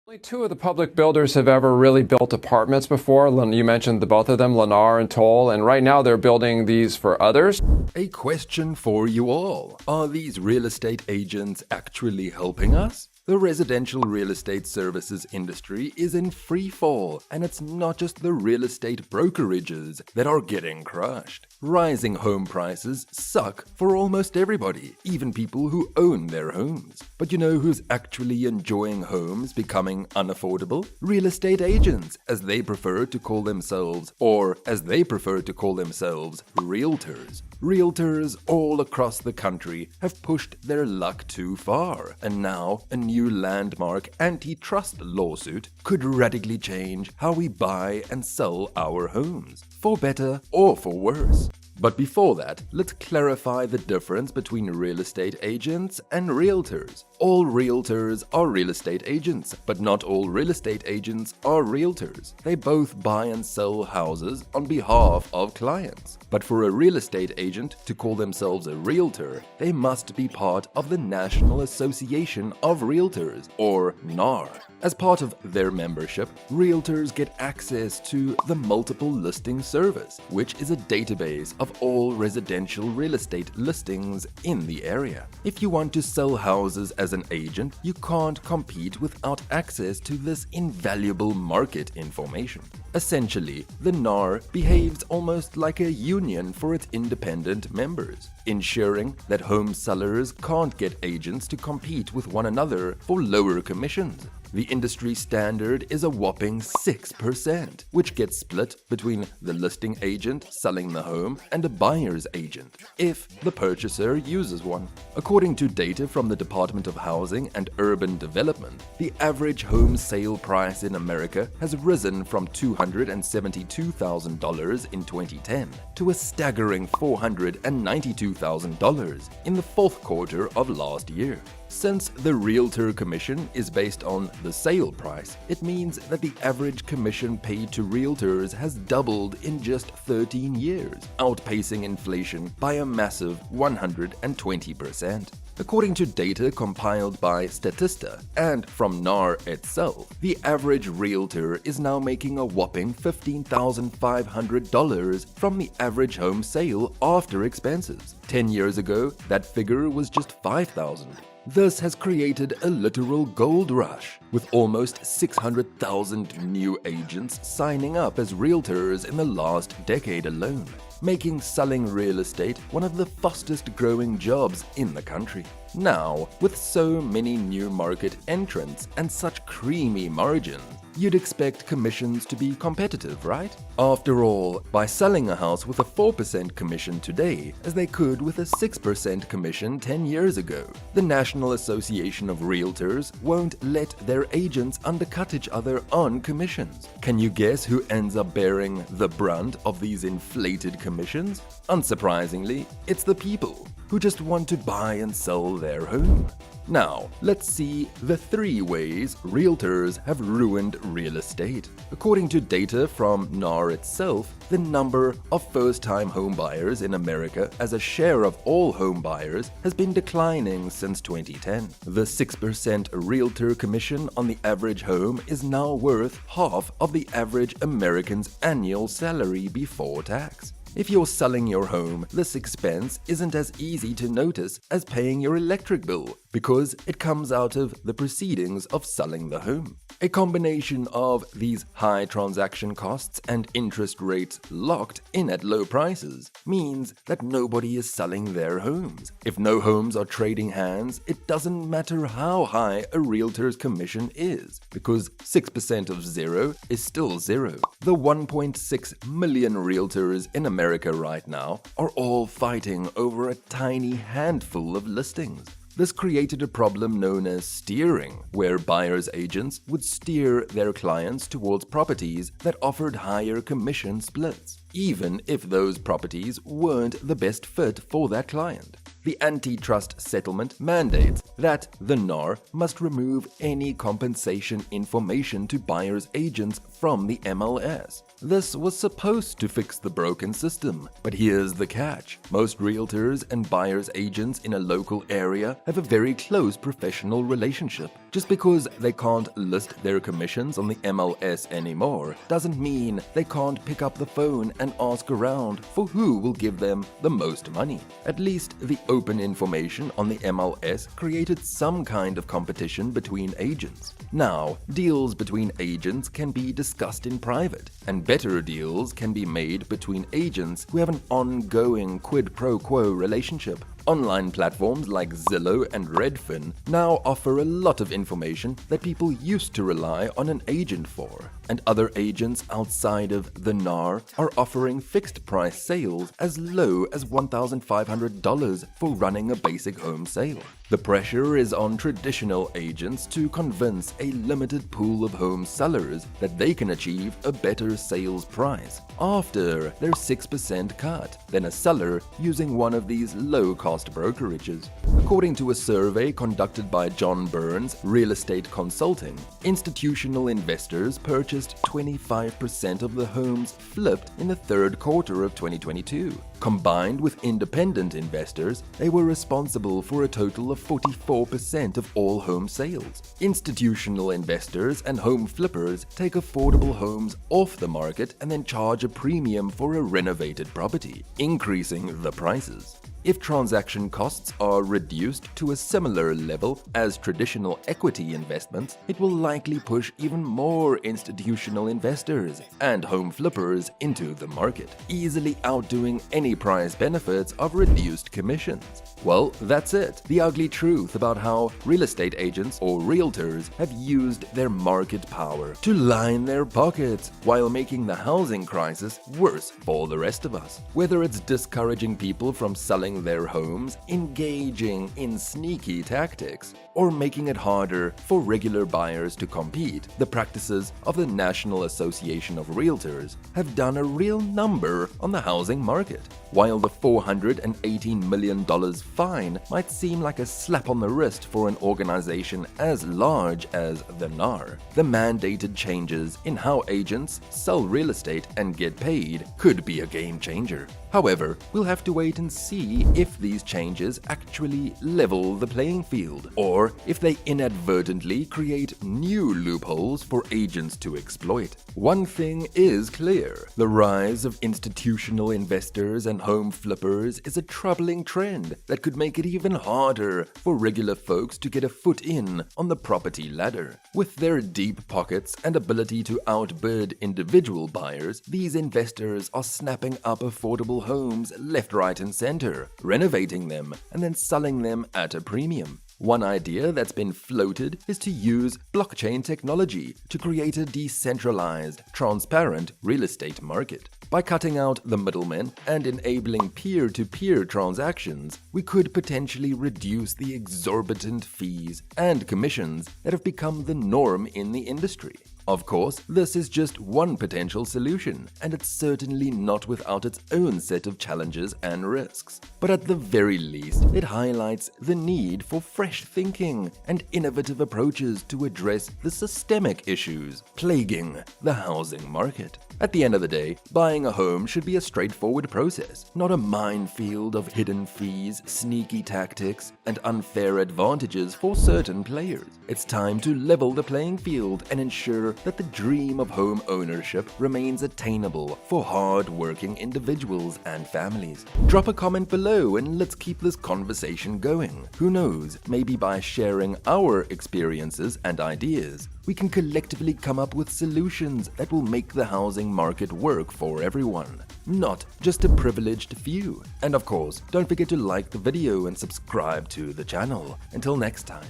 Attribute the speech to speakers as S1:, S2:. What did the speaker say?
S1: Only two of the public builders have ever really built apartments before. You mentioned the both of them, Lennar and Toll, and right now they're building these for others.
S2: A question for you all. Are these real estate agents actually helping us? The residential real estate services industry is in free fall, and it's not just the real estate brokerages that are getting crushed. Rising home prices suck for almost everybody, even people who own their homes. But you know who's actually enjoying homes becoming unaffordable? Real estate agents, as they prefer to call themselves, or as they prefer to call themselves, realtors. Realtors all across the country have pushed their luck too far, and now a new landmark antitrust lawsuit could radically change how we buy and sell our homes, for better or for worse. But before that, let's clarify the difference between real estate agents and realtors. All realtors are real estate agents, but not all real estate agents are realtors. They both buy and sell houses on behalf of clients. But for a real estate agent to call themselves a realtor, they must be part of the National Association of Realtors, or NAR. As part of their membership, realtors get access to the Multiple Listing Service, which is a database of all residential real estate listings in the area. If you want to sell houses as an agent, you can't compete without access to this invaluable market information. Essentially, the NAR behaves almost like a union for its independent members, ensuring that home sellers can't get agents to compete with one another for lower commissions. The industry standard is a whopping 6%, which gets split between the listing agent selling the home and a buyer's agent, if the purchaser uses one. According to data from the Department of Housing and Urban Development, the average home sale price in America has risen from $272,000 in 2010 to a staggering $492,000 in the fourth quarter of last year. Since the realtor commission is based on the sale price, it means that the average commission paid to realtors has doubled in just 13 years, outpacing inflation by a massive 120%. According to data compiled by Statista and from NAR itself, the average realtor is now making a whopping $15,500 from the average home sale after expenses. 10 years ago, that figure was just $5,000. This has created a literal gold rush, with almost 600,000 new agents signing up as realtors in the last decade alone, making selling real estate one of the fastest growing jobs in the country. Now, with so many new market entrants and such creamy margins, you'd expect commissions to be competitive, right? After all, by selling a house with a 4% commission today, as they could with a 6% commission 10 years ago, the National Association of Realtors won't let their agents undercut each other on commissions. Can you guess who ends up bearing the brunt of these inflated commissions? Unsurprisingly, it's the people who just want to buy and sell their home. Now, let's see the 3 ways realtors have ruined real estate. According to data from NAR itself, the number of first-time homebuyers in America as a share of all home buyers has been declining since 2010. The 6% realtor commission on the average home is now worth half of the average American's annual salary before tax. If you're selling your home, this expense isn't as easy to notice as paying your electric bill, because it comes out of the proceedings of selling the home. A combination of these high transaction costs and interest rates locked in at low prices means that nobody is selling their homes. If no homes are trading hands, it doesn't matter how high a realtor's commission is, because 6% of zero is still zero. The 1.6 million realtors in America right now are all fighting over a tiny handful of listings. This created a problem known as steering, where buyer's agents would steer their clients towards properties that offered higher commission splits, even if those properties weren't the best fit for that client. The antitrust settlement mandates that the NAR must remove any compensation information to buyer's agents from the MLS. This was supposed to fix the broken system, but here's the catch. Most realtors and buyer's agents in a local area have a very close professional relationship. Just because they can't list their commissions on the MLS anymore doesn't mean they can't pick up the phone and ask around for who will give them the most money. At least the open information on the MLS created some kind of competition between agents. Now, deals between agents can be discussed in private, and better deals can be made between agents who have an ongoing quid pro quo relationship. Online platforms like Zillow and Redfin now offer a lot of information that people used to rely on an agent for, and other agents outside of the NAR are offering fixed-price sales as low as $1,500 for running a basic home sale. The pressure is on traditional agents to convince a limited pool of home sellers that they can achieve a better sales price after their 6% cut than a seller using one of these low-cost brokerages. According to a survey conducted by John Burns Real Estate Consulting, institutional investors purchased 25% of the homes flipped in the third quarter of 2022. Combined with independent investors, they were responsible for a total of 44% of all home sales. Institutional investors and home flippers take affordable homes off the market and then charge a premium for a renovated property, increasing the prices. If transaction costs are reduced to a similar level as traditional equity investments, it will likely push even more institutional investors and home flippers into the market, easily outdoing any price benefits of reduced commissions. Well, that's it. The ugly truth about how real estate agents or realtors have used their market power to line their pockets while making the housing crisis worse for all the rest of us. Whether it's discouraging people from selling their homes, engaging in sneaky tactics, or making it harder for regular buyers to compete, the practices of the National Association of Realtors have done a real number on the housing market. While the $418 million fine might seem like a slap on the wrist for an organization as large as the NAR, the mandated changes in how agents sell real estate and get paid could be a game changer. However, we'll have to wait and see if these changes actually level the playing field, or if they inadvertently create new loopholes for agents to exploit. One thing is clear: the rise of institutional investors and home flippers is a troubling trend that could make it even harder for regular folks to get a foot in on the property ladder. With their deep pockets and ability to outbid individual buyers, these investors are snapping up affordable homes left, right, and center, renovating them, and then selling them at a premium. One idea that's been floated is to use blockchain technology to create a decentralized, transparent real estate market. By cutting out the middlemen and enabling peer-to-peer transactions, we could potentially reduce the exorbitant fees and commissions that have become the norm in the industry. Of course, this is just one potential solution, and it's certainly not without its own set of challenges and risks. But at the very least, it highlights the need for fresh thinking and innovative approaches to address the systemic issues plaguing the housing market. At the end of the day, buying a home should be a straightforward process, not a minefield of hidden fees, sneaky tactics, and unfair advantages for certain players. It's time to level the playing field and ensure that the dream of home ownership remains attainable for hard-working individuals and families. Drop a comment below and let's keep this conversation going. Who knows, maybe by sharing our experiences and ideas, we can collectively come up with solutions that will make the housing market work for everyone, not just a privileged few. And of course, don't forget to like the video and subscribe to the channel. Until next time.